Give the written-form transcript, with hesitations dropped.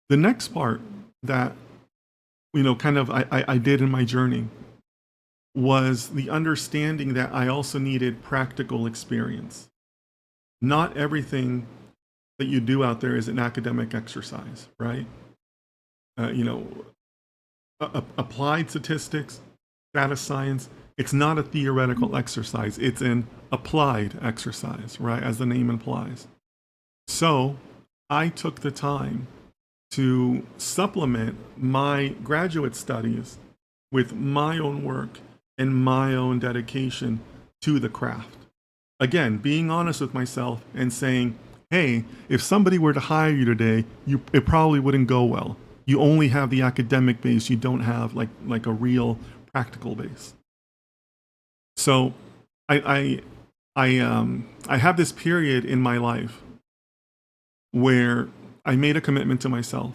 The next part that, kind of I did in my journey was the understanding that I also needed practical experience. Not everything that you do out there is an academic exercise, right? Uh, you know, Applied statistics, data science, it's not a theoretical exercise, it's an applied exercise, right? As the name implies. So I took the time to supplement my graduate studies with my own work and my own dedication to the craft. Again, being honest with myself and saying, hey, if somebody were to hire you today, it probably wouldn't go well. You only have the academic base, you don't have like a real practical base. So I have this period in my life where I made a commitment to myself